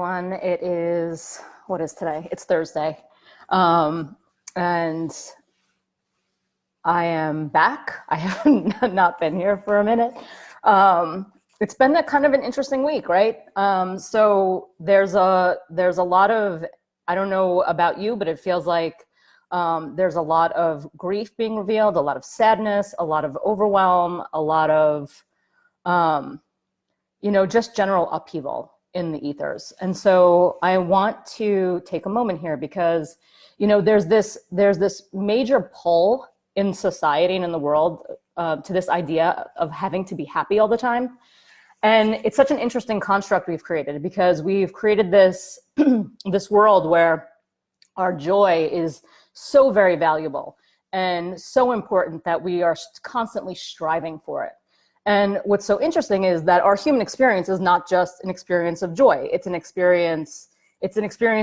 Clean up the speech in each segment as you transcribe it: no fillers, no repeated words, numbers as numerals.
everyone. It is, what is today? It's Thursday. And I am back. I have not been here for a minute. It's been a kind of an interesting week, right? So there's a lot of, I don't know about you, but it feels like there's a lot of grief being revealed, a lot of sadness, a lot of overwhelm, a lot of, just general upheaval in the ethers. And so I want to take a moment here because, there's this major pull in society and in the world to this idea of having to be happy all the time. And it's such an interesting construct we've created because we've created this, this world where our joy is so very valuable and so important that we are constantly striving for it. And what's so interesting is that our human experience is not just an experience of joy. It's an experience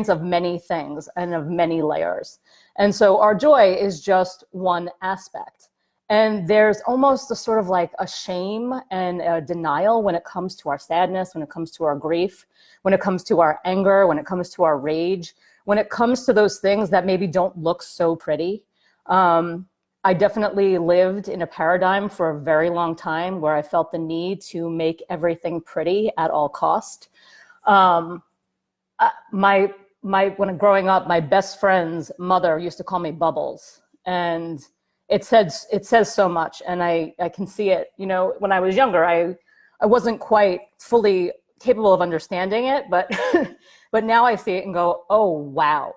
of many things and of many layers. And so our joy is just one aspect. And there's almost a sort of like a shame and a denial when it comes to our sadness, when it comes to our grief, when it comes to our anger, when it comes to our rage, when it comes to those things that maybe don't look so pretty. I definitely lived in a paradigm for a very long time where I felt the need to make everything pretty at all cost. When growing up, my best friend's mother used to call me Bubbles, and it says so much, and I can see it. When I was younger, I wasn't quite fully capable of understanding it, but but now I see it and go, oh wow,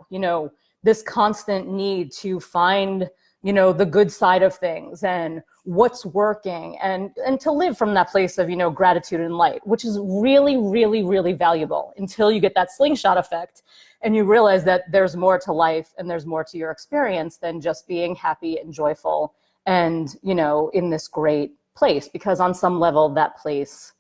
this constant need to find the good side of things and what's working and to live from that place of, gratitude and light, which is really, really, really valuable until you get that slingshot effect and you realize that there's more to life and there's more to your experience than just being happy and joyful and, in this great place, because on some level that place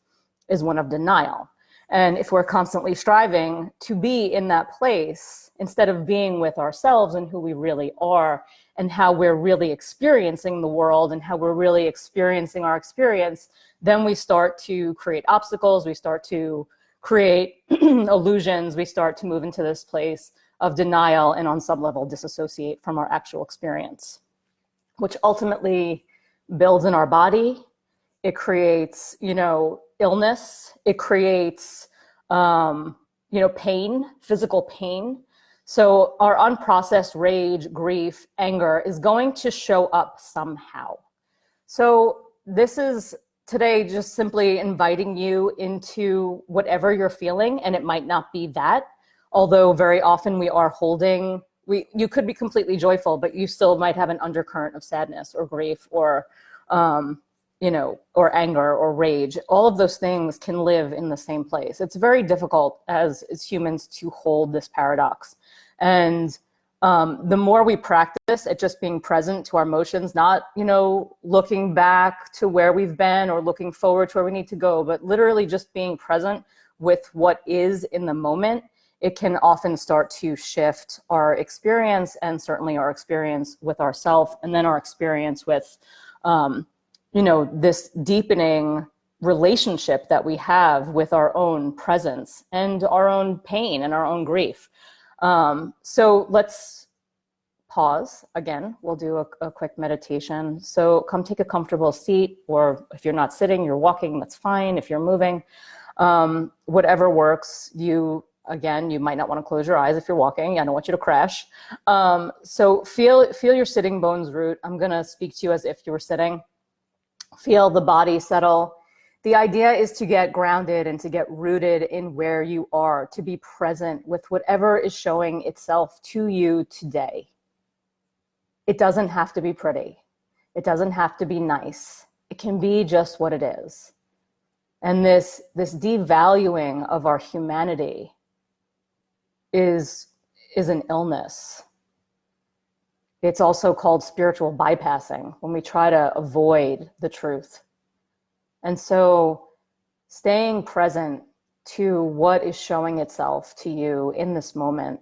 is one of denial. And if we're constantly striving to be in that place, instead of being with ourselves and who we really are and how we're really experiencing the world and how we're really experiencing our experience, then we start to create obstacles, we start to create illusions, we start to move into this place of denial and on some level disassociate from our actual experience, which ultimately builds in our body. It creates, illness. It creates, pain, physical pain. So our unprocessed rage, grief, anger is going to show up somehow. So this is today just simply inviting you into whatever you're feeling, and it might not be that, although very often we are holding, you could be completely joyful, but you still might have an undercurrent of sadness or grief or, or anger or rage. All of those things can live in the same place. It's very difficult as humans to hold this paradox. And the more we practice at just being present to our emotions, not, looking back to where we've been or looking forward to where we need to go, but literally just being present with what is in the moment, it can often start to shift our experience and certainly our experience with ourselves and then our experience with, this deepening relationship that we have with our own presence and our own pain and our own grief. So let's pause again. We'll do a quick meditation. So come take a comfortable seat, or if you're not sitting, you're walking, that's fine. If you're moving, whatever works. You might not want to close your eyes if you're walking. I don't want you to crash. So feel your sitting bones root. I'm going to speak to you as if you were sitting. Feel the body settle. The idea is to get grounded and to get rooted in where you are, to be present with whatever is showing itself to you today. It doesn't have to be pretty. It doesn't have to be nice. It can be just what it is. And this devaluing of our humanity is an illness. It's also called spiritual bypassing, when we try to avoid the truth. And so staying present to what is showing itself to you in this moment.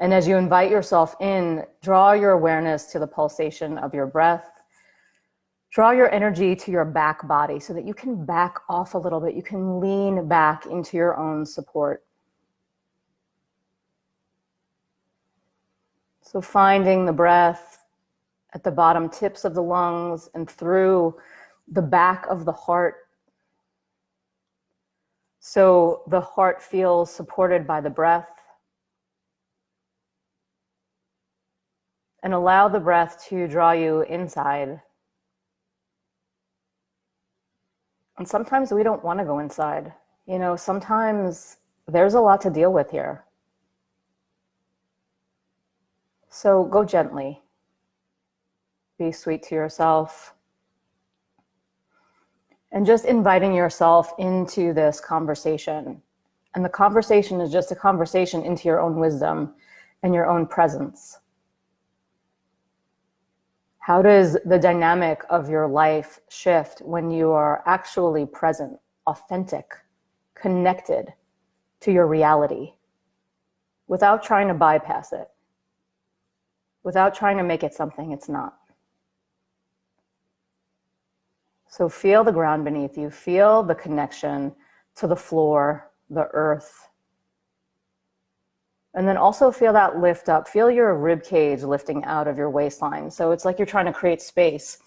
And as you invite yourself in, draw your awareness to the pulsation of your breath. Draw your energy to your back body so that you can back off a little bit. You can lean back into your own support. So finding the breath at the bottom tips of the lungs and through the back of the heart. So the heart feels supported by the breath. And allow the breath to draw you inside. And sometimes we don't want to go inside. You know, sometimes there's a lot to deal with here. So go gently. Be sweet to yourself. And just inviting yourself into this conversation. And the conversation is just a conversation into your own wisdom and your own presence. How does the dynamic of your life shift when you are actually present, authentic, connected to your reality, without trying to bypass it, without trying to make it something it's not? So feel the ground beneath you, feel the connection to the floor, the earth. And then also feel that lift up. Feel your rib cage lifting out of your waistline. So it's like you're trying to create space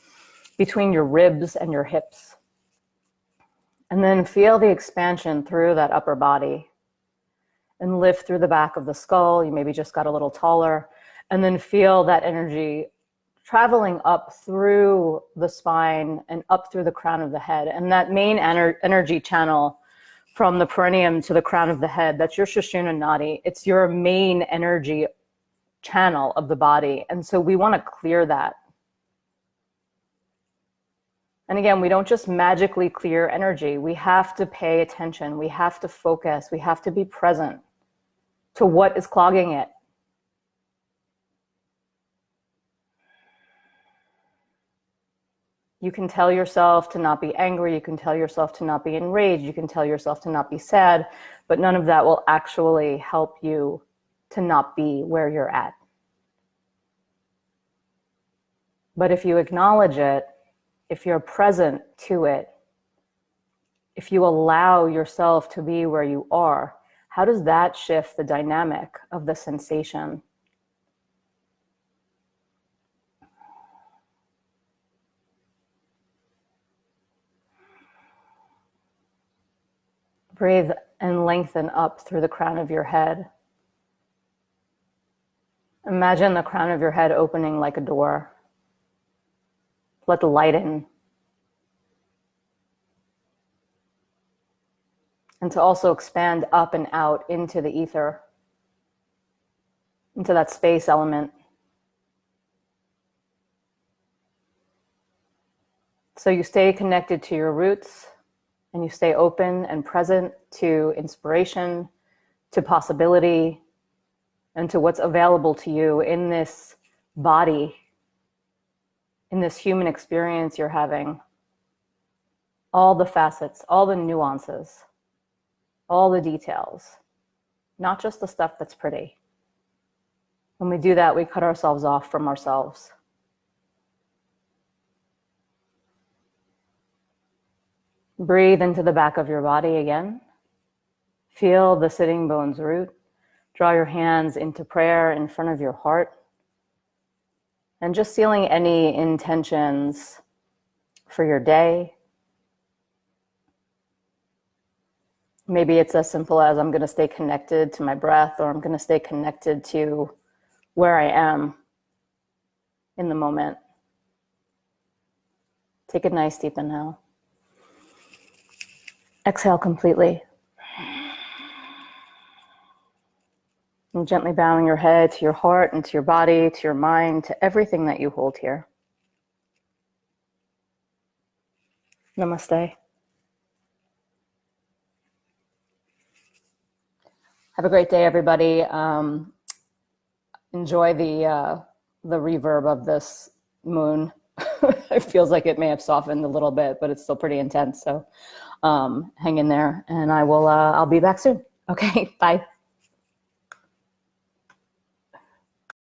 between your ribs and your hips. And then feel the expansion through that upper body. And lift through the back of the skull. You maybe just got a little taller. And then feel that energy traveling up through the spine and up through the crown of the head. And that main energy channel from the perineum to the crown of the head, that's your Sushumna Nadi. It's your main energy channel of the body. And so we want to clear that. And again, we don't just magically clear energy. We have to pay attention. We have to focus. We have to be present to what is clogging it. You can tell yourself to not be angry. You can tell yourself to not be enraged. You can tell yourself to not be sad, but none of that will actually help you to not be where you're at. But if you acknowledge it, if you're present to it, if you allow yourself to be where you are, how does that shift the dynamic of the sensation? Breathe and lengthen up through the crown of your head. Imagine the crown of your head opening like a door. Let the light in. And to also expand up and out into the ether, into that space element. So you stay connected to your roots, and you stay open and present to inspiration, to possibility, and to what's available to you in this body, in this human experience you're having. All the facets, all the nuances, all the details, not just the stuff that's pretty. When we do that, we cut ourselves off from ourselves. Breathe into the back of your body again. Feel the sitting bones root. Draw your hands into prayer in front of your heart. And just sealing any intentions for your day. Maybe it's as simple as I'm going to stay connected to my breath, or I'm going to stay connected to where I am in the moment. Take a nice deep inhale. Exhale completely. And gently bowing your head to your heart and to your body, to your mind, to everything that you hold here. Namaste. Have a great day, everybody. Enjoy the reverb of this moon. It feels like it may have softened a little bit, but it's still pretty intense. So hang in there, and I'll be back soon. Okay, bye.